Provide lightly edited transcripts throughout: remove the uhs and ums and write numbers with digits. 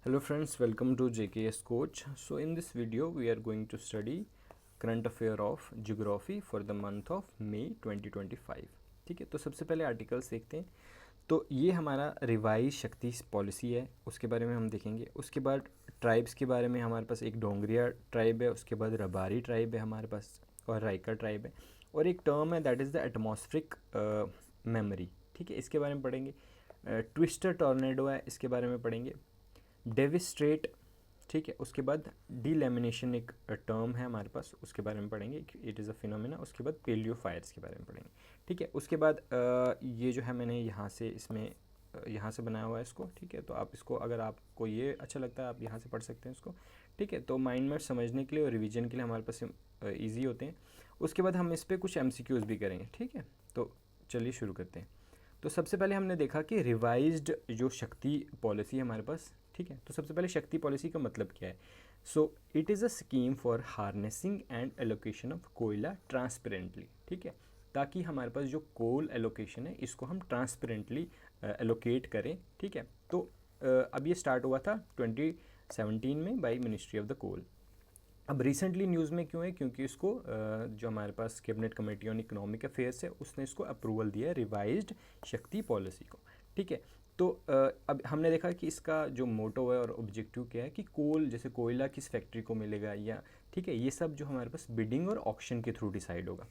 Hello friends, welcome to JKS Coach. So in this video we are going to study current affair of geography for the month of May 2025. ठीक है, तो सबसे पहले articles देखते हैं। तो ये हमारा रिवाइज शक्ति पॉलिसी है, उसके बारे में हम देखेंगे। उसके बाद ट्राइब्स के बारे में हमारे पास एक डोंगरिया ट्राइब है, उसके बाद रबारी ट्राइब है हमारे पास, और राइका ट्राइब है, और एक टर्म है that is the atmospheric memory. ठीक है, इसके बारे में पढ़ेंगे। ट्विस्टर टॉर्नेडो है, इसके बारे में पढ़ेंगे। डेविस्ट्रेट, ठीक है। उसके बाद डीलेमिनेशन एक टर्म है हमारे पास, उसके बारे में पढ़ेंगे, इट इज़ अ फिनोमेना। उसके बाद पेलियो फायर्स के बारे में पढ़ेंगे, ठीक है। उसके बाद ये जो है मैंने यहाँ से इसमें यहाँ से बनाया हुआ है इसको, ठीक है। तो आप इसको, अगर आपको ये अच्छा लगता है, आप यहाँ से पढ़ सकते हैं इसको, ठीक है। तो माइंड में समझने के लिए और रिवीजन के लिए हमारे पास ईजी होते हैं। उसके बाद हम इस पर कुछ MCQs भी करेंगे, ठीक है। तो चलिए शुरू करते हैं। तो सबसे पहले हमने देखा कि रिवाइज्ड जो शक्ति पॉलिसी है हमारे पास, ठीक है। तो सबसे पहले शक्ति पॉलिसी का मतलब क्या है? So it is a scheme for harnessing and allocation of कोयला ट्रांसपेरेंटली, ठीक है। ताकि हमारे पास जो कोल एलोकेशन है इसको हम ट्रांसपेरेंटली एलोकेट करें, ठीक है। तो अब ये स्टार्ट हुआ था 2017 में by ministry of the coal. अब रिसेंटली न्यूज़ में क्यों है? क्योंकि इसको जो हमारे पास cabinet committee on economic affairs है उसने इसको अप्रूवल दिया है, रिवाइज्ड शक्ति पॉलिसी को, ठीक है। तो अब हमने देखा कि इसका जो मोटो है और ऑब्जेक्टिव क्या है कि कोल, जैसे कोयला किस फैक्ट्री को मिलेगा, या ठीक है, ये सब जो हमारे पास बिडिंग और ऑक्शन के थ्रू डिसाइड होगा,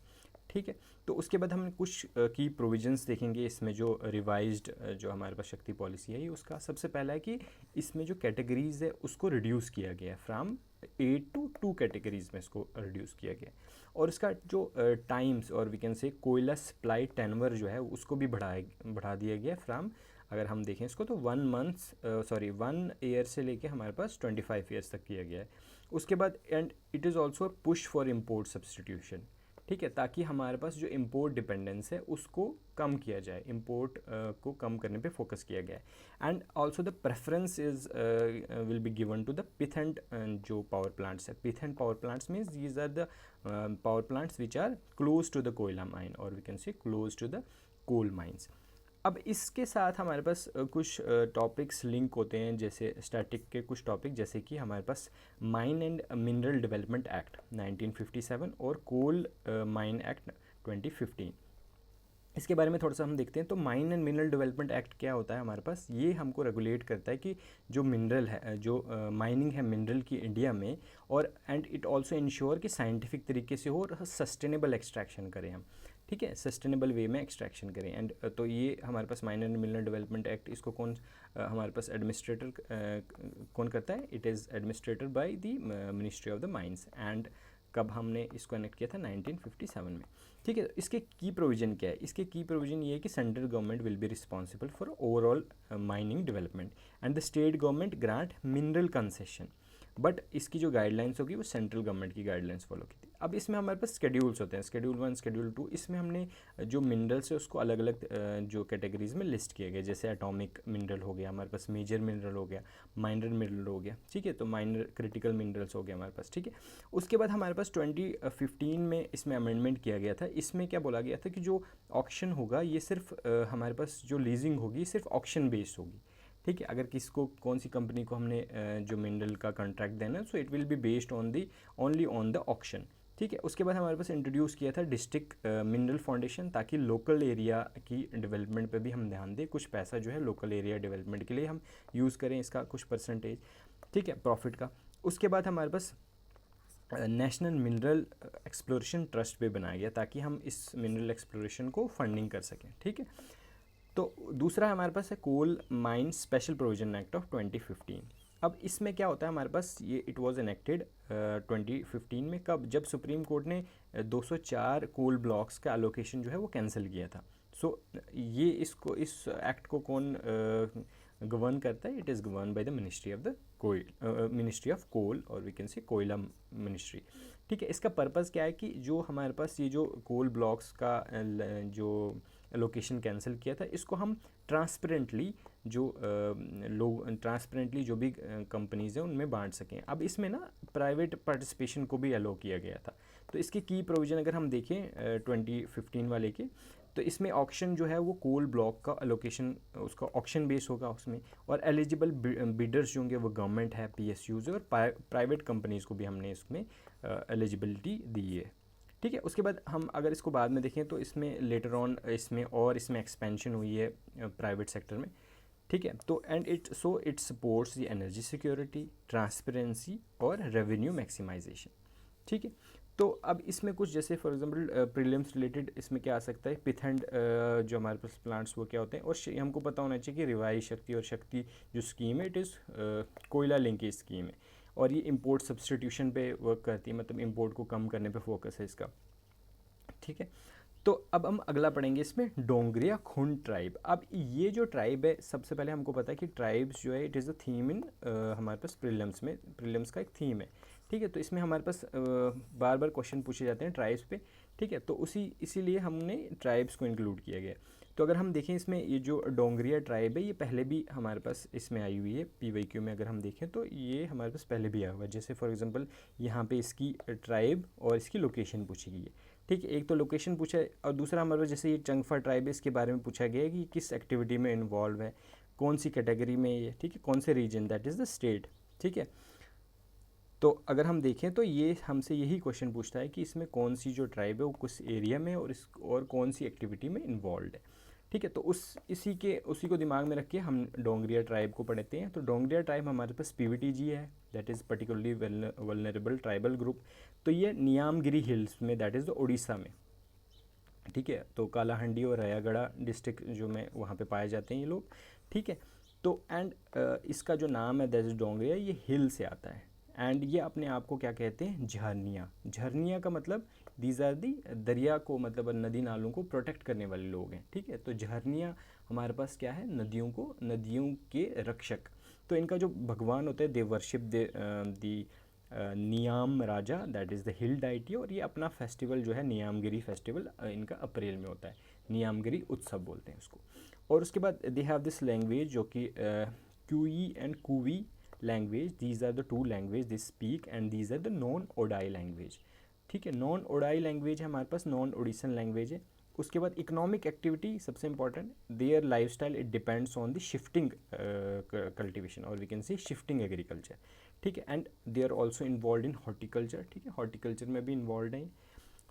ठीक है। तो उसके बाद हम कुछ की प्रोविजंस देखेंगे इसमें, जो रिवाइज्ड जो हमारे पास शक्ति पॉलिसी है ये उसका सबसे पहला है कि इसमें जो कैटेगरीज है उसको रिड्यूस किया गया है, फ्राम 8 to 2 कैटेगरीज में इसको रिड्यूस किया गया है। और इसका जो टाइम्स और वी कैन से कोयला सप्लाई टेनवर जो है उसको भी बढ़ा दिया गया है, फ्राम, अगर हम देखें इसको तो 1 ईयर से लेके हमारे पास 25 ईयर्स तक किया गया है। उसके बाद and it is also push for import substitution, ठीक है, ताकि हमारे पास जो इम्पोर्ट डिपेंडेंस है उसको कम किया जाए, इम्पोर्ट को कम करने पे फोकस किया गया है। And also the preference is will be given to the pithead जो पावर प्लांट्स है। Pithead power plants means these are the power plants which are close to the koyla mine, और we can say close to the coal mines. अब इसके साथ हमारे पास कुछ topics link होते हैं, जैसे स्टैटिक के कुछ टॉपिक, जैसे कि हमारे पास mine and mineral development act 1957 और कोल माइन एक्ट 2015। इसके बारे में थोड़ा सा हम देखते हैं। तो mine and mineral development act क्या होता है हमारे पास? ये हमको रेगुलेट करता है कि जो मिनरल है, जो माइनिंग है मिनरल की इंडिया में, और एंड इट ऑल्सो इंश्योर कि साइंटिफिक तरीके से हो और सस्टेनेबल एक्सट्रैक्शन करें हम, ठीक है, सस्टेनेबल वे में एक्सट्रैक्शन करें। एंड तो ये हमारे पास mine and mineral development act, इसको कौन हमारे पास एडमिनिस्ट्रेटर कौन करता है? It is administrated by the ministry of the mines. And कब हमने इसको कनेक्ट किया था? 1957 में, ठीक है। इसके की प्रोविज़न क्या है? इसके की प्रोविज़न ये है कि central government will be responsible for overall mining development and the state government grant mineral concession, but इसकी जो गाइडलाइंस होगी वो सेंट्रल गवर्नमेंट की गाइडलाइंस फॉलो की थी। अब इसमें हमारे पास शेड्यूल्स होते हैं, शेड्यूल 1, शेड्यूल 2। इसमें हमने जो मिनरल्स है उसको अलग अलग जो कैटेगरीज में लिस्ट किया गया, जैसे एटॉमिक मिनरल हो गया हमारे पास, मेजर मिनरल हो गया, माइनर मिनरल हो गया, ठीक है। तो माइनर क्रिटिकल मिनरल्स हो गया हमारे पास, ठीक है। उसके बाद हमारे पास 2015 में इसमें अमेंडमेंट किया गया था। इसमें क्या बोला गया था कि जो ऑक्शन होगा ये सिर्फ हमारे पास जो लीजिंग होगी सिर्फ ऑक्शन बेस्ड होगी, ठीक है। अगर किसको, कौन सी कंपनी को हमने जो मिनरल का कॉन्ट्रैक्ट देना है, so it will be based on the only on the auction, ठीक है। उसके बाद हमारे पास इंट्रोड्यूस किया था डिस्ट्रिक्ट मिनरल फाउंडेशन, ताकि लोकल एरिया की डेवलपमेंट पे भी हम ध्यान दें, कुछ पैसा जो है लोकल एरिया डेवलपमेंट के लिए हम यूज़ करें, इसका कुछ परसेंटेज, ठीक है, प्रॉफिट का। उसके बाद हमारे पास नेशनल मिनरल एक्सप्लोरेशन ट्रस्ट पे बनाया गया, ताकि हम इस मिनरल एक्सप्लोरेशन को फंडिंग कर सकें, ठीक है। तो दूसरा हमारे पास है coal mine special provision act of 2015। अब इसमें क्या होता है हमारे पास? ये इट वाज एनेक्टेड 2015 में, कब? जब सुप्रीम कोर्ट ने 204 कोल ब्लॉक्स का एलोकेशन जो है वो कैंसिल किया था। सो ये इसको, इस एक्ट को कौन गवर्न करता है? It is govern by the ministry of the ministry of coal, और वी कैन से कोयला मिनिस्ट्री, ठीक है। इसका पर्पज़ क्या है कि जो हमारे पास ये जो कोल ब्लॉक्स का जो एलोकेशन कैंसिल किया था, इसको हम ट्रांसपेरेंटली जो लोग ट्रांसपेरेंटली जो भी कंपनीज़ हैं उनमें बांट सकें। अब इसमें ना प्राइवेट पार्टिसिपेशन को भी अलो किया गया था। तो इसके की प्रोविज़न अगर हम देखें 2015 वाले के, तो इसमें ऑक्शन जो है वो कोल ब्लॉक का अलोकेशन उसका ऑक्शन बेस होगा उसमें, और एलिजिबल बिडर्स जो होंगे वो गवर्नमेंट है, PSUs और प्राइवेट कंपनीज़ को भी हमने इसमें एलिजिबिलिटी दी है। ठीक है, उसके बाद हम अगर इसको बाद में देखें तो इसमें लेटर ऑन इसमें एक्सपेंशन हुई है प्राइवेट सेक्टर में। ठीक है, तो and it supports the energy security, transparency और रेवेन्यू मैक्सिमाइजेशन। ठीक है, तो अब इसमें कुछ जैसे फॉर एग्जांपल प्रीलिम्स रिलेटेड इसमें क्या आ सकता है, पिथ एंड जो हमारे पास प्लांट्स वो क्या होते हैं, और हमको पता होना चाहिए कि रिवाई शक्ति और शक्ति जो स्कीम है इट इज़ कोयला लिंकेज स्कीम है, और ये इंपोर्ट सब्सटीट्यूशन पे वर्क करती है, मतलब इंपोर्ट को कम करने पे फोकस है इसका। ठीक है, तो अब हम अगला पढ़ेंगे इसमें डोंगरिया खुंड ट्राइब। अब ये जो ट्राइब है, सबसे पहले हमको पता है कि ट्राइब्स जो है it is a theme in हमारे पास प्रीलिम्स का एक थीम है। ठीक है, तो इसमें हमारे पास बार बार क्वेश्चन पूछे जाते हैं ट्राइब्स पे। ठीक है, तो इसीलिए हमने ट्राइब्स को इंक्लूड किया गया। तो अगर हम देखें इसमें ये जो डोंगरिया ट्राइब है ये पहले भी हमारे पास इसमें आई हुई है, PYQ में अगर हम देखें तो ये हमारे पास पहले भी आया हुआ है। जैसे फॉर एग्जांपल यहाँ पे इसकी ट्राइब और इसकी लोकेशन पूछी गई है। ठीक है, एक तो लोकेशन पूछा है, और दूसरा हमारे पास जैसे ये चंगफा ट्राइब है इसके बारे में पूछा गया है कि किस एक्टिविटी में इन्वॉल्व है, कौन सी कैटेगरी में ये, ठीक है, कौन से region, that is the state. ठीक है, तो अगर हम देखें तो ये हमसे यही क्वेश्चन पूछता है कि इसमें कौन सी जो ट्राइब है वो किस एरिया में और कौन सी एक्टिविटी में इन्वॉल्व है। ठीक है, तो उसी को दिमाग में रख के हम डोंगरिया ट्राइब को पढ़ते हैं। तो डोंगरिया ट्राइब हमारे पास PVTG है, that is particularly vulnerable tribal group. तो ये नियामगिरी हिल्स में, दैट इज़ द उड़ीसा में। ठीक है, तो कालाहंडी और रायागढ़ा डिस्ट्रिक्ट जो में वहाँ पे पाए जाते हैं ये लोग। ठीक है, तो एंड इसका जो नाम है दैट इज़ डोंगरिया, ये हिल से आता है। एंड ये अपने आप को क्या कहते हैं, झरनिया। झरनिया का मतलब दीज आर दी दरिया को, मतलब नदी नालों को प्रोटेक्ट करने वाले लोग हैं। ठीक है, तो झरनिया हमारे पास क्या है, नदियों के रक्षक। तो इनका जो भगवान होता है, they worship the नियाम Raja, that is the hill deity. और ये अपना फेस्टिवल जो है नियामगिरी फेस्टिवल इनका अप्रैल में होता है, नियामगिरी उत्सव बोलते हैं उसको। और उसके बाद दे हैव दिस लैंग्वेज जो कि Kui and Kuvi language, these are the two language they speak, and these are the non Odia language. ठीक है, नॉन ओडाई लैंग्वेज है हमारे पास, नॉन ओडिसन लैंग्वेज है। उसके बाद इकोनॉमिक एक्टिविटी सबसे important, their life style it depends on the shifting cultivation, और we can see shifting agriculture. ठीक है, and they are also involve in horticulture. ठीक है, हॉर्टिकल्चर में भी इन्वॉल्व हैं।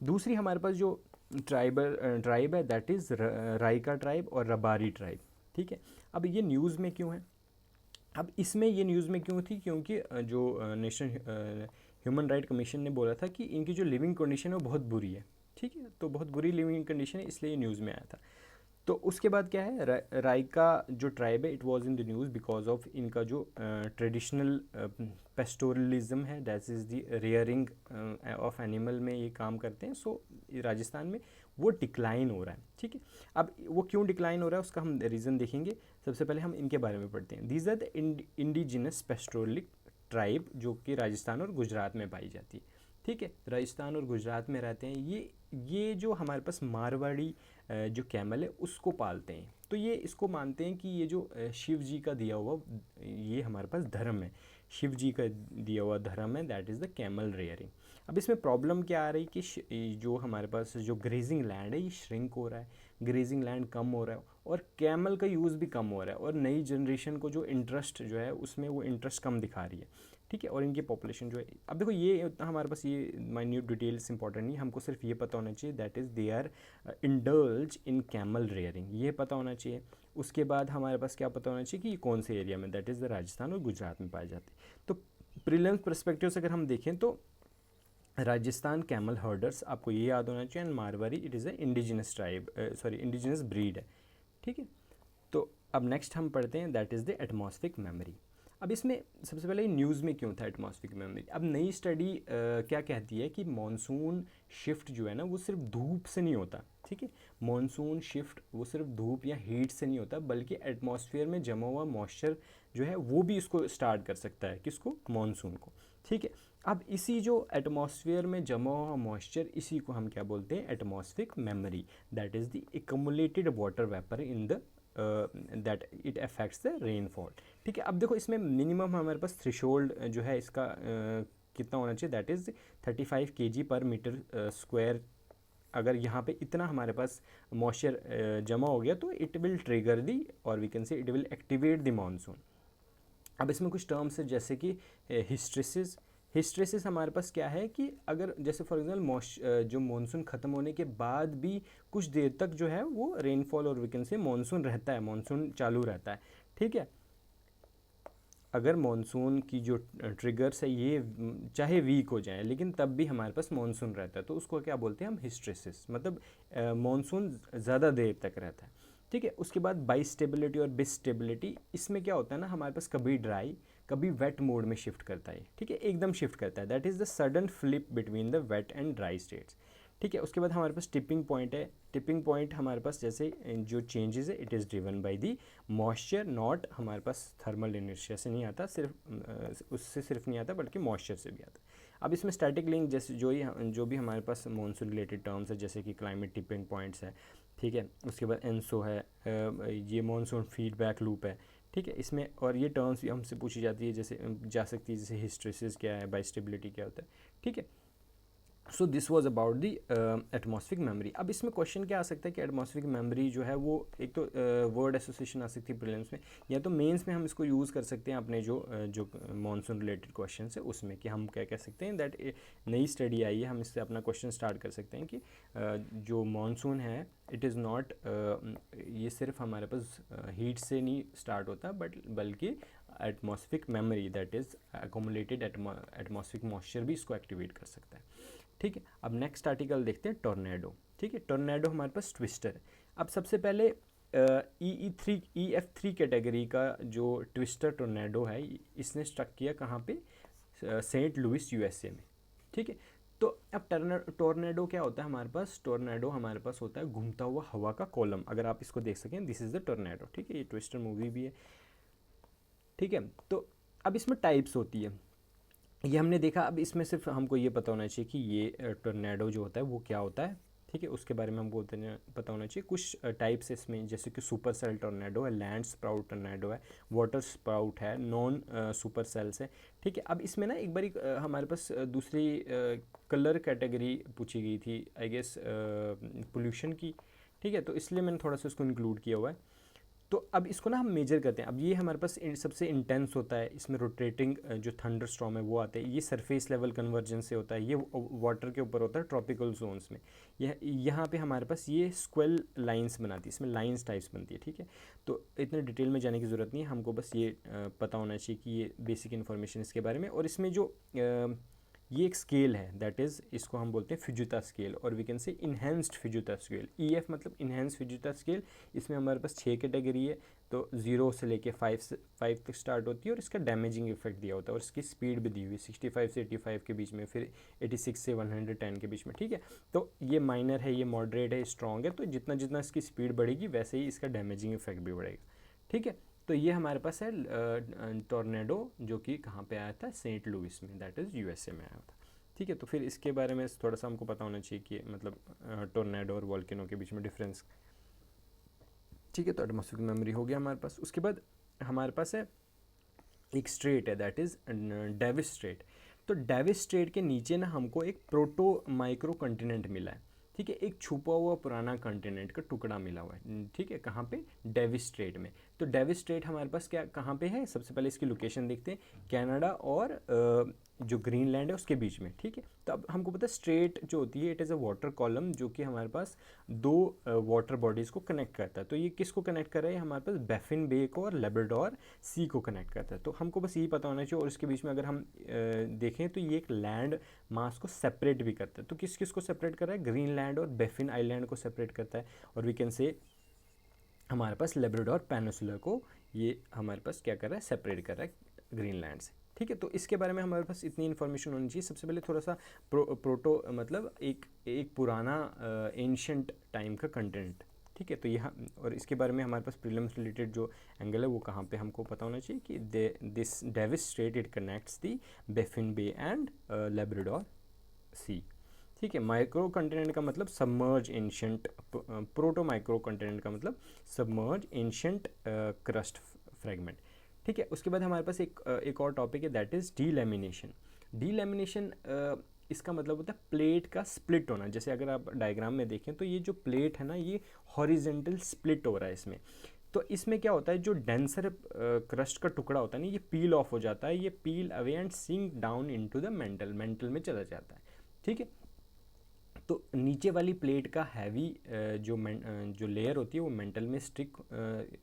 दूसरी हमारे पास जो ट्राइब है दैट इज़ राइका ट्राइब और रबारी ट्राइब। ठीक है, अब ये न्यूज़ में क्यों है, अब इसमें ये न्यूज़ में क्यों थी, क्योंकि जो नेशनल ह्यूमन राइट कमीशन ने बोला था कि इनकी जो लिविंग कंडीशन है वो बहुत बुरी है। ठीक है, तो बहुत बुरी लिविंग कंडीशन है, इसलिए न्यूज़ में आया था। तो उसके बाद क्या है, राइका जो ट्राइब है it was in the news because of इनका जो ट्रेडिशनल पेस्टोरलिज्म है, that is the rearing of animal में ये काम करते हैं। सो राजस्थान में वो डिक्लाइन हो रहा है। ठीक है, अब वो क्यों डिक्लाइन हो रहा है उसका हम रीज़न देखेंगे। सबसे पहले हम इनके बारे में पढ़ते हैं। These are the indigenous pastoralist tribe जो कि राजस्थान और गुजरात में पाई जाती है। ठीक है, राजस्थान और गुजरात में रहते हैं ये जो हमारे पास मारवाड़ी जो कैमल है उसको पालते हैं। तो ये इसको मानते हैं कि ये जो शिव जी का दिया हुआ ये हमारे पास धर्म है, शिव जी का दिया हुआ धर्म है, that is the camel rearing. अब इसमें प्रॉब्लम क्या आ रही कि जो हमारे पास जो ग्रेजिंग लैंड है ये श्रिंक हो रहा है, ग्रेजिंग लैंड कम हो रहा है, और कैमल का यूज़ भी कम हो रहा है, और नई जनरेशन को जो इंटरेस्ट जो है उसमें वो इंटरेस्ट कम दिखा रही है। ठीक है, और इनकी पॉपुलेशन जो है, अब देखो ये उतना हमारे पास ये माइन्यूट डिटेल्स इंपॉर्टेंट नहीं, हमको सिर्फ ये पता होना चाहिए that is they are indulge in camel rearing, ये पता होना चाहिए। उसके बाद हमारे पास क्या पता होना चाहिए कि ये कौन से एरिया में, दैट इज़ द राजस्थान और गुजरात में पाए जाते हैं। तो प्रीलिम्स परस्पेक्टिव से अगर हम देखें तो राजस्थान कैमल हर्डर्स आपको ये याद होना चाहिए, and Marwari it is a indigenous tribe, indigenous breed है। ठीक है, तो अब नेक्स्ट हम पढ़ते हैं that is the atmospheric memory. अब इसमें सबसे पहले न्यूज़ में क्यों था एटमॉस्फेरिक मेमोरी। अब नई स्टडी क्या कहती है कि मॉनसून शिफ्ट जो है ना वो सिर्फ धूप से नहीं होता। ठीक है, मॉनसून शिफ्ट वो सिर्फ धूप या हीट से नहीं होता, बल्कि एटमॉस्फेयर में जमा हुआ मॉइस्चर जो है वो भी इसको स्टार्ट कर सकता है, किसको, मॉनसून को। ठीक है, अब इसी जो एटमॉस्फेयर में जमा हुआ मॉइस्चर इसी को हम क्या बोलते हैं, atmospheric memory, that is the accumulated water vapour in the that it affects the rainfall. ठीक है, अब देखो इसमें मिनिमम हमारे पास थ्रेशोल्ड जो है इसका कितना होना चाहिए, दैट इज़ 35 kg पर मीटर स्क्वायर अगर यहाँ पे इतना हमारे पास मॉइस्चर जमा हो गया तो इट विल ट्रिगर दी, और we can say it will activate the monsoon. अब इसमें कुछ टर्म्स है जैसे कि हिस्ट्रेसिस। हिस्ट्रेसिस हमारे पास क्या है कि अगर जैसे फॉर एग्जाम्पल जो मानसून ख़त्म होने के बाद भी कुछ देर तक जो है वो रेनफॉल और वीकेंड से मानसून रहता है, मानसून चालू रहता है, ठीक है। अगर मानसून की जो ट्रिगर्स है ये चाहे वीक हो जाए लेकिन तब भी हमारे पास मानसून रहता है, तो उसको क्या बोलते हैं हम, हिस्ट्रेसिस, मतलब मानसून ज़्यादा देर तक रहता है, ठीक है। उसके बाद बाइस्टेबिलिटी और बिस्टेबिलिटी, इसमें क्या होता है ना, हमारे पास कभी ड्राई कभी वेट मोड में शिफ्ट करता है, ठीक है, एकदम शिफ्ट करता है, that is the sudden flip between the wet and dry states, ठीक है। उसके बाद हमारे पास टिपिंग पॉइंट है। टिपिंग पॉइंट हमारे पास जैसे जो चेंजेस है it is driven by the moisture, not हमारे पास थर्मल इनर्शिया से नहीं आता, सिर्फ उससे सिर्फ नहीं आता बल्कि मॉइस्चर से भी आता है। अब इसमें स्टैटिक लिंक जैसे जो भी हमारे पास मानसून रिलेटेड टर्म्स है जैसे कि क्लाइमेट टिपिंग पॉइंट्स है, ठीक है। उसके बाद एनसो है, ये मानसून फीडबैक लूप है, ठीक है। इसमें और ये टर्म्स भी हमसे पूछी जाती है, जैसे जा सकती है, जैसे हिस्ट्रेसिस क्या है, बाइस्टेबिलिटी क्या होता है, ठीक है। So this was about the atmospheric memory. अब इसमें क्वेश्चन क्या आ सकता है कि एटमॉस्फेरिक मेमोरी जो है वो एक तो वर्ड एसोसिएशन आ सकती है प्रीलिम्स में, या तो मेंस में हम इसको यूज़ कर सकते हैं अपने जो मानसून रिलेटेड क्वेश्चन है उसमें, कि हम क्या कह सकते हैं दैट नई स्टडी आई है, हम इससे अपना क्वेश्चन स्टार्ट कर सकते हैं कि जो मानसून है इट इज़ नॉट, ये सिर्फ हमारे पास हीट से नहीं स्टार्ट होता बल्कि atmospheric memory that is accumulated atmospheric moisture भी इसको एक्टिवेट कर सकता है, ठीक है। अब नेक्स्ट आर्टिकल देखते हैं, टोर्नेडो, ठीक है। टोर्नेडो हमारे पास ट्विस्टर है। अब सबसे पहले EF3 कैटेगरी का जो ट्विस्टर टोर्नेडो है इसने स्ट्रक किया कहाँ पे, सेंट लुइस USA में, ठीक है। तो अब टोर्नेडो क्या होता है हमारे पास, टोर्नेडो हमारे पास होता है घूमता हुआ हवा का कॉलम, अगर आप इसको देख सकें दिस इज़ द टोर्नेडो, ठीक है। ये ट्विस्टर मूवी भी है, ठीक है। तो अब इसमें टाइप्स होती है, ये हमने देखा। अब इसमें सिर्फ हमको ये पता होना चाहिए कि ये टोर्नेडो जो होता है वो क्या होता है, ठीक है। उसके बारे में हमको पता होना चाहिए। कुछ टाइप्स इसमें जैसे कि सुपर सेल टोर्नेडो है, लैंड स्प्राउट टोर्नेडो है, वाटर स्प्राउट है, नॉन सुपर सेल्स है, ठीक है। अब इसमें ना एक बार हमारे पास दूसरी कलर कैटेगरी पूछी गई थी आई गेस पोल्यूशन की, ठीक है, तो इसलिए मैंने थोड़ा सा उसको इंक्लूड किया हुआ है। तो अब इसको ना हम मेजर करते हैं। अब ये हमारे पास सबसे इंटेंस होता है, इसमें रोटेटिंग जो थंडर स्टॉर्म है वो आते हैं, ये सरफेस लेवल कन्वर्जेंस से होता है, ये वाटर के ऊपर होता है ट्रॉपिकल जोन्स में। यह यहाँ पे हमारे पास ये स्क्वेल लाइंस बनाती है, इसमें लाइंस टाइप्स बनती है, ठीक है। तो इतने डिटेल में जाने की ज़रूरत नहीं है, हमको बस ये पता होना चाहिए कि ये बेसिक इन्फॉर्मेशन इसके बारे में। और इसमें जो ये एक स्केल है दैट इज़, इसको हम बोलते हैं फिजुता स्केल, और we can say enhanced Fujita scale, EF मतलब इन्हेंस्ड फिजुता स्केल। इसमें हमारे पास 6 कैटेगरी है, तो 0 से लेके 5 तक स्टार्ट होती है, और इसका डैमेजिंग इफेक्ट दिया होता है, और इसकी स्पीड भी दी हुई 65 से 85 के बीच में, फिर 86 से 110 के बीच में, ठीक है। तो ये माइनर है, ये मॉडरेट है, स्ट्रॉन्ग है, तो जितना जितना इसकी स्पीड बढ़ेगी वैसे ही इसका डैमेजिंग इफेक्ट भी बढ़ेगा, ठीक है। तो ये हमारे पास है टोर्नेडो, जो कि कहाँ पे आया था, सेंट लुइस में, दैट इज़ USA में आया था, ठीक है। तो फिर इसके बारे में थोड़ा सा हमको पता होना चाहिए कि मतलब टोर्नेडो और वॉल्केनो के बीच में डिफरेंस, ठीक है। तो एटमॉस्फेरिक मेमोरी हो गया हमारे पास। उसके बाद हमारे पास है एक स्ट्रेट है दैट इज़ डेविस स्ट्रेट। तो डेविस स्ट्रेट के नीचे ना हमको एक प्रोटो माइक्रो कॉन्टिनेंट मिला है, ठीक है, एक छुपा हुआ पुराना कॉन्टिनेंट का टुकड़ा मिला हुआ है, ठीक है, कहाँ पे, डेविस स्ट्रेट में। तो डेविस स्ट्रेट हमारे पास क्या कहाँ पे है, सबसे पहले इसकी लोकेशन देखते हैं, कनाडा और जो ग्रीनलैंड है उसके बीच में, ठीक है। तो अब हमको पता है स्ट्रेट जो होती है it is a water column, जो कि हमारे पास दो वाटर बॉडीज़ को कनेक्ट करता है। तो ये किसको कनेक्ट कर रहा है, हमारे पास बैफिन बे को और लेब्राडोर सी को कनेक्ट करता है। तो हमको बस यही पता होना चाहिए। और इसके बीच में अगर हम देखें तो ये एक लैंड मास को सेपरेट भी करता है। तो किस किस को सेपरेट कर रहा है, ग्रीनलैंड और बैफिन आइलैंड को सेपरेट करता है। और वी कैन से हमारे पास लेब्राडोर पेनिनसुला को ये हमारे पास क्या कर रहा है, सेपरेट कर रहा है ग्रीनलैंड से, ठीक है। तो इसके बारे में हमारे पास इतनी इन्फॉर्मेशन होनी चाहिए। सबसे पहले थोड़ा सा प्रोटो मतलब एक पुराना एंशंट टाइम का कंटेंट, ठीक है। तो यहाँ और इसके बारे में हमारे पास प्रीलिम्स रिलेटेड जो एंगल है वो कहाँ पे हमको पता होना चाहिए कि this Davis Strait it connects the Baffin Bay and Labrador Sea, ठीक है। माइक्रो कंटिनेंट का मतलब submerge ancient, proto micro continent का मतलब सबमर्ज एंशंट क्रस्ट फ्रेगमेंट, ठीक है। उसके बाद हमारे पास एक और टॉपिक है दैट इज़ डीलैमिनेशन। डीलैमिनेशन इसका मतलब होता है प्लेट का स्प्लिट होना। जैसे अगर आप डायग्राम में देखें तो ये जो प्लेट है ना, ये हॉरिजेंटल स्प्लिट हो रहा है इसमें। तो इसमें क्या होता है, जो डेंसर क्रस्ट का टुकड़ा होता है ना, ये पील ऑफ हो जाता है, ये peel away and sink down into the mantle, mantle में चला जाता है। ठीक है, तो नीचे वाली प्लेट का हैवी जो लेयर होती है वो मेंटल में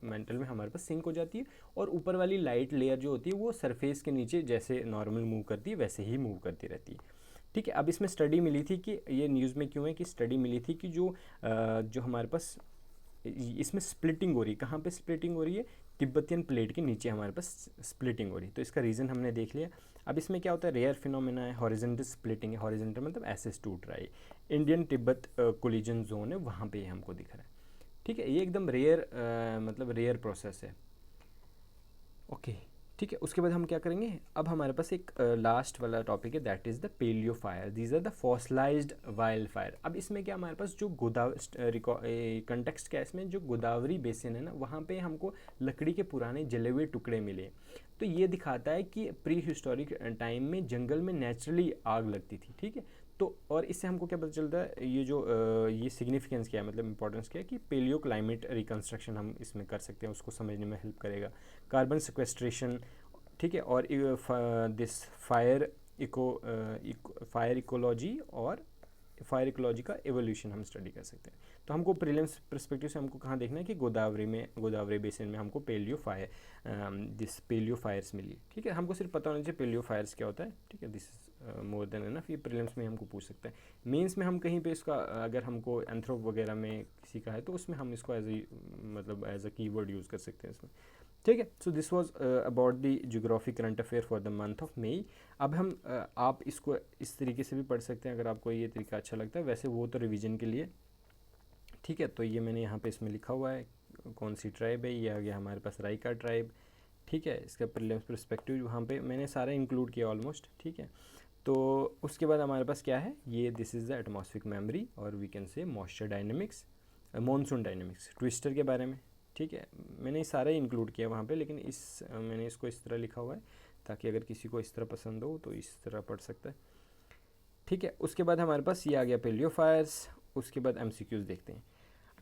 मेंटल में हमारे पास सिंक हो जाती है, और ऊपर वाली लाइट लेयर जो होती है वो सरफेस के नीचे जैसे नॉर्मल मूव करती है वैसे ही मूव करती रहती है। ठीक है, अब इसमें स्टडी मिली थी कि ये न्यूज़ में क्यों है कि स्टडी मिली थी कि जो हमारे पास इसमें स्प्लिटिंग हो रही है। कहाँ पे स्प्लिटिंग हो रही है? तिब्बतियन प्लेट के नीचे हमारे पास स्प्लिटिंग हो रही है। तो इसका रीज़न हमने देख लिया। अब इसमें क्या होता है, रेयर फिनोमेना है, हॉरिजेंटल स्प्लिटिंग है। हॉरिजेंटल मतलब ऐसे टूट रहा है, इंडियन तिब्बत कोलिजन जोन है, वहाँ पे हमको दिख रहा है। ठीक है, ये एकदम रेयर मतलब रेयर प्रोसेस है। ओके, ठीक है, उसके बाद हम क्या करेंगे, अब हमारे पास एक लास्ट वाला टॉपिक है, that is the paleo fire. These are the fossilized wild fire. अब इसमें क्या हमारे पास जो कंटेक्स्ट क्या है इसमें, जो गोदावरी बेसिन है ना, वहाँ पे हमको लकड़ी के पुराने जले हुए टुकड़े मिले। तो ये दिखाता है कि प्री हिस्टोरिक टाइम में जंगल में नेचुरली आग लगती थी। ठीक है, तो और इससे हमको क्या पता चलता है, ये जो ये सिग्निफिकेंस क्या है, मतलब इंपॉर्टेंस क्या है कि पेलियो क्लाइमेट रिकंस्ट्रक्शन हम इसमें कर सकते हैं, उसको समझने में हेल्प करेगा। कार्बन सिक्वेस्ट्रेशन, ठीक है, और दिस फायर इकोलॉजी और फायर इकोलॉजी का एवोल्यूशन हम स्टडी कर सकते हैं। तो हमको प्रीलिम्स पर्सपेक्टिव से हमको कहाँ देखना है कि गोदावरी बेसिन में हमको दिस पेलियो फायर्स मिली। ठीक है, हमको सिर्फ पता होना चाहिए पेलियो फायर्स क्या होता है। ठीक है, this is more than enough. ये प्रीलिम्स में हमको पूछ सकते हैं। मेंस में हम कहीं पे इसका अगर हमको एंथ्रोप वगैरह में किसी का है तो उसमें हम इसको एज अ कीवर्ड यूज़ कर सकते हैं इसमें। ठीक है, so this was about the geography current affair for the month of May. अब हम आप इसको इस तरीके से भी पढ़ सकते हैं अगर आपको ये तरीका अच्छा लगता है, वैसे वो तो रिवीजन के लिए। ठीक है, तो ये मैंने यहाँ पे इसमें लिखा हुआ है कौन सी ट्राइब है, ये आ गया हमारे पास राइका ट्राइब। ठीक है, इसका प्रीलिम्स पर्सपेक्टिव वहाँ पे मैंने सारा इंक्लूड किया ऑलमोस्ट। ठीक है, तो उसके बाद हमारे पास क्या है, ये this is the atmospheric memory और we can say moisture dynamics, monsoon dynamics, twister के बारे में। ठीक है, मैंने सारा इंक्लूड किया वहाँ पे, लेकिन मैंने इसको इस तरह लिखा हुआ है ताकि अगर किसी को इस तरह पसंद हो तो इस तरह पढ़ सकता है। ठीक है, उसके बाद हमारे पास ये आ गया पेलियो फायर्स। उसके बाद एमसीक्यूज देखते हैं।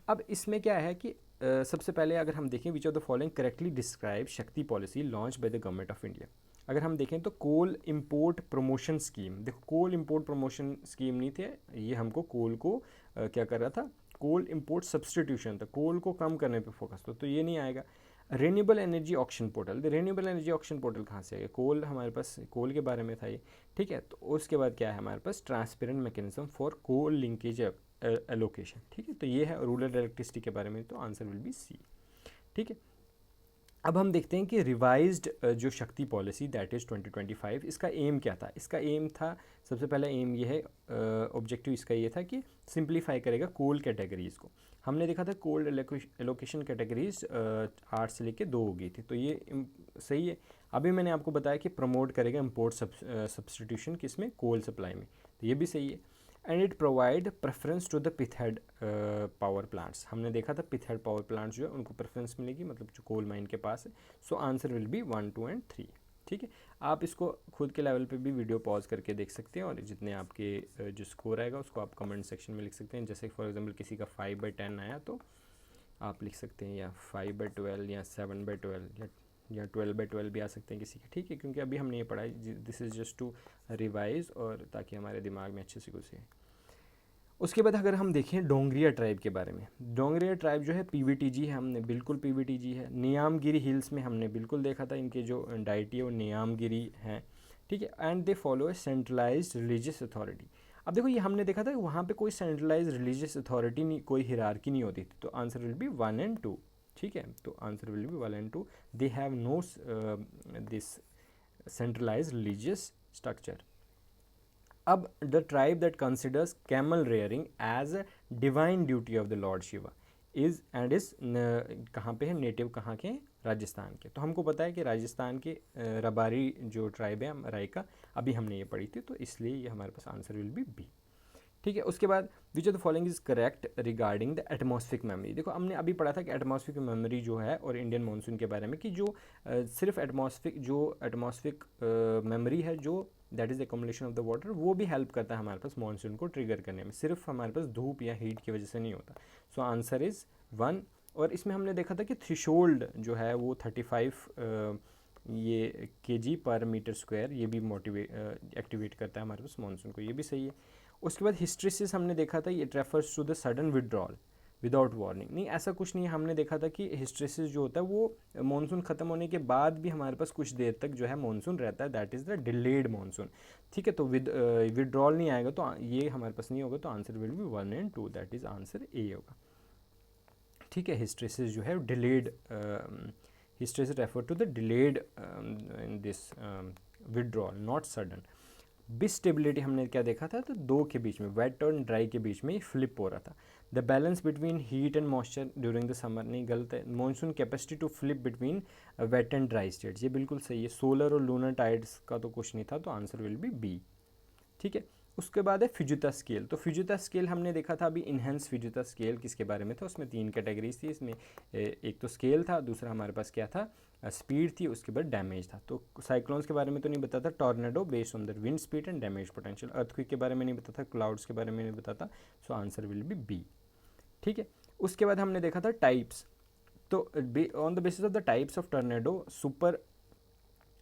अब इसमें क्या है कि सबसे पहले अगर हम देखें, which of the following correctly describe Shakti policy launch by the government of India. अगर हम देखें तो कोल इंपोर्ट प्रमोशन स्कीम, देखो कोल इंपोर्ट प्रमोशन स्कीम नहीं थे, ये हमको कोल को क्या कर रहा था, कोल इंपोर्ट सब्सटीट्यूशन था, कोल को कम करने पे फोकस था, तो ये नहीं आएगा। Renewable energy auction portal, renewable energy auction portal कहाँ से आएगा, कोल हमारे पास कोल के बारे में था ये। ठीक है, तो उसके बाद क्या है हमारे पास, transparent mechanism for coal linkage allocation. ठीक है, तो ये है रूरल इलेक्ट्रिसिटी के बारे में, तो आंसर विल बी सी। ठीक है, अब हम देखते हैं कि रिवाइज्ड जो शक्ति पॉलिसी दैट इज़ 2025, इसका एम क्या था। इसका एम था, सबसे पहला एम ये है, ऑब्जेक्टिव इसका ये था कि सिंप्लीफाई करेगा कोल कैटेगरीज़ को। हमने देखा था कोल एलोकेशन कैटेगरीज 8 से लेके 2 हो गई थी, तो ये सही है। अभी मैंने आपको बताया कि प्रमोट करेगा इम्पोर्ट सब्सटीट्यूशन किसमें, कोल सप्लाई में, तो ये भी सही है। And it provide preference to the pithead power plants. हमने देखा था पिथहेड पावर प्लांट्स जो है उनको प्रेफरेंस मिलेगी, मतलब जो कोल माइन के पास है। सो आंसर विल बी 1, 2 एंड 3। ठीक है, आप इसको खुद के लेवल पे भी वीडियो पॉज करके देख सकते हैं, और जितने आपके जो स्कोर आएगा उसको आप कमेंट सेक्शन में लिख सकते हैं। जैसे फॉर एग्जांपल किसी का 5/10 आया तो आप लिख सकते हैं, या 5/12 या 7/12 या 12/12 भी आ सकते हैं किसी के। ठीक है, क्योंकि अभी हमने ये पढ़ा है, this is just to revise, और ताकि हमारे दिमाग में अच्छे से घुसे। उसके बाद अगर हम देखें डोंगरिया ट्राइब के बारे में, डोंगरिया ट्राइब जो है पीवीटीजी है, हमने बिल्कुल पीवीटीजी है। नियामगिरी हिल्स में हमने बिल्कुल देखा था, इनके जो डाइटी है वो नियामगिरी हैं। ठीक है, and they follow A centralised religious authority. अब देखो ये हमने देखा था कि वहाँ पे कोई सेंट्रलाइज्ड रिलीजियस अथॉरिटी नहीं, कोई हिरार्की नहीं होती थी, तो आंसर विल बी 1 एंड 2। ठीक है, तो answer will be 1 and 2। They have no this centralized religious structure. अब the tribe that considers camel rearing as a divine duty of the lord Shiva is कहाँ पे है, नेटिव कहाँ के, राजस्थान के। तो हमको पता है कि राजस्थान के रबारी जो ट्राइब है रायका, अभी हमने ये पढ़ी थी, तो इसलिए ये हमारे पास आंसर विल बी बी। ठीक है, उसके बाद विच of the following is correct regarding the atmospheric memory. देखो हमने अभी पढ़ा था कि एटमॉस्फेरिक मेमोरी जो है, और इंडियन मानसून के बारे में, कि जो सिर्फ एटमॉस्फेरिक मेमोरी है जो that is accumulation of the water, वो भी हेल्प करता है हमारे पास मानसून को ट्रिगर करने में, सिर्फ हमारे पास धूप या हीट की वजह से नहीं होता। So answer is 1। और इसमें हमने देखा था कि थ्रेशोल्ड जो है वो 35 ये kg पर मीटर स्क्वायर, ये भी एक्टिवेट करता है हमारे पास मानसून को, ये भी सही है। उसके बाद हिस्ट्रेसिस हमने देखा था, it refers to the sudden withdrawal without warning. नहीं, ऐसा कुछ नहीं है, हमने देखा था कि हिस्ट्रेसिस जो होता है वो मानसून ख़त्म होने के बाद भी हमारे पास कुछ देर तक जो है मानसून रहता है, that is the delayed monsoon. ठीक है, तो विड्रॉल नहीं आएगा तो ये हमारे पास नहीं होगा, तो answer will be 1 and 2, that is answer A होगा। ठीक है, हिस्ट्रेसिस जो है delayed, hysteresis refer to the delayed in this withdrawal, not sudden. Bistability हमने क्या देखा था, तो दो के बीच में, वेट और ड्राई के बीच में फ्लिप हो रहा था। The balance between heat and moisture during the summer, नहीं गलत है, monsoon capacity to flip between wet and dry states, ये बिल्कुल सही है। सोलर और लूनर टाइड्स का तो कुछ नहीं था, तो आंसर विल बी बी। ठीक है, उसके बाद है फिजुता स्केल। तो फिजुता स्केल हमने देखा था अभी, इनहेंस फिजुता स्केल किसके बारे में था, उसमें 3 कैटेगरीज थी इसमें, एक तो स्केल था, दूसरा हमारे पास क्या था, स्पीड थी, उसके बाद डैमेज था। तो साइक्लोन्स के बारे में तो नहीं पता था, tornado based on the wind speed and damage potential. Earthquake के बारे में नहीं पता था, क्लाउड्स के बारे में नहीं पता था, so answer will be B. ठीक है, उसके बाद हमने देखा था टाइप्स। तो on the basis of the types of tornado, super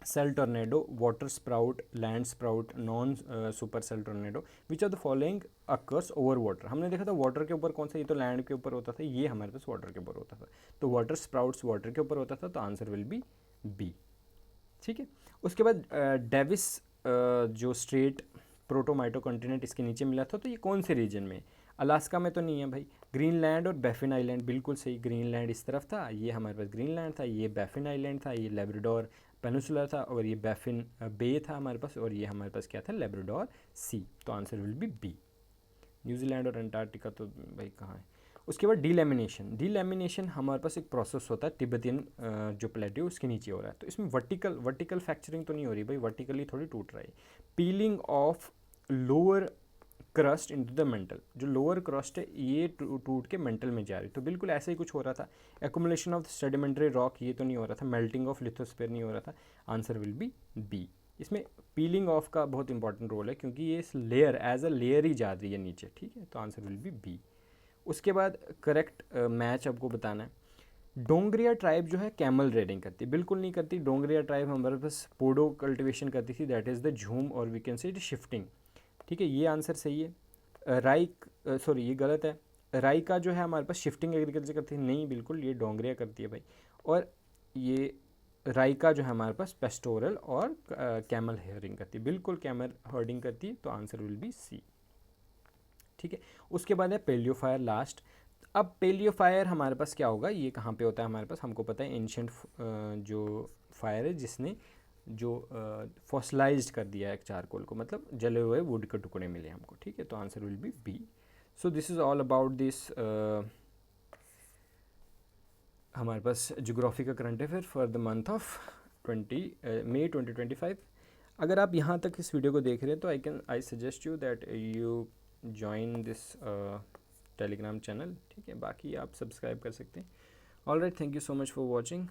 cell tornado, water sprout, land sprout, non super cell tornado, which are the following occurs over water. हमने देखा था वाटर के ऊपर कौन सा, ये तो लैंड के ऊपर होता था, ये हमारे पास वाटर के ऊपर होता था, तो वाटर स्प्राउट्स वाटर के ऊपर होता था, तो आंसर विल बी बी। ठीक है, उसके बाद डेविस जो स्ट्रेट प्रोटोमाइटो कॉन्टिनेंट इसके नीचे मिला था, तो ये कौन से रीजन में, अलास्का में तो नहीं है भाई। ग्रीनलैंड और बैफिन आइलैंड, बिल्कुल सही, ग्रीनलैंड इस तरफ था, ये हमारे पास ग्रीनलैंड था, ये बैफिन आइलैंड था, ये लेब्राडोर पेनिनसुला था, और ये बैफिन बे था हमारे पास, और ये हमारे पास क्या था, लेब्राडोर सी, तो answer will be B. New Zealand और अंटार्कटिका तो भाई कहाँ है। उसके बाद डीलैमिनेशन। डीलैमिनेशन हमारे पास एक प्रोसेस होता है, तिब्बतियन जो प्लेट्यू उसके नीचे हो रहा है, तो इसमें वर्टिकल फ्रैक्चरिंग तो नहीं हो रही भाई, वर्टिकली थोड़ी टूट रहा है। Piling of lower crust into the mental, जो लोअर क्रस्ट है ये टूट के मेंटल में जा रही, तो बिल्कुल ऐसा ही कुछ हो रहा था। एक्यूमुलेशन ऑफ सेडिमेंट्री रॉक, ये तो नहीं हो रहा था। मेल्टिंग ऑफ लिथोस्फीयर नहीं हो रहा था, आंसर विल बी बी। इसमें पीलिंग ऑफ का बहुत इंपॉर्टेंट रोल है, क्योंकि ये इस लेयर एज अ लेयर ही जा रही है नीचे। ठीक है, तो आंसर विल बी बी। उसके बाद करेक्ट मैच आपको बताना है। डोंगरिया ट्राइब जो है कैमल रेडिंग करती, बिल्कुल नहीं करती। डोंगरिया ट्राइब हमारे पास पोडो कल्टिवेशन करती थी, दैट इज़ द झूम, और we can say it shifting. ठीक है, ये आंसर सही है। सॉरी ये गलत है। राइका जो है हमारे पास शिफ्टिंग एग्रीकल्चर करती है, नहीं बिल्कुल, ये डोंगरिया करती है भाई। और ये राइका जो है हमारे पास पेस्टोरल और कैमल हेयरिंग करती है, बिल्कुल कैमल हर्डिंग करती है, तो आंसर विल बी सी। ठीक है, उसके बाद है पेलियोफायर लास्ट। अब पेलियोफायर हमारे पास क्या होगा, ये कहाँ पे होता है हमारे पास, हमको पता है एंशियंट जो फायर है जिसने जो फॉसिलाइज्ड कर दिया है चारकोल को, मतलब जले हुए वुड के टुकड़े मिले हमको। ठीक है, तो answer will be B. So this is all about this हमारे पास ज्योग्राफी का current affair for the month of May 2025। अगर आप यहाँ तक इस वीडियो को देख रहे हैं तो I suggest you that you join this Telegram channel. ठीक है, बाकी आप सब्सक्राइब कर सकते हैं। All right, thank you so much for watching.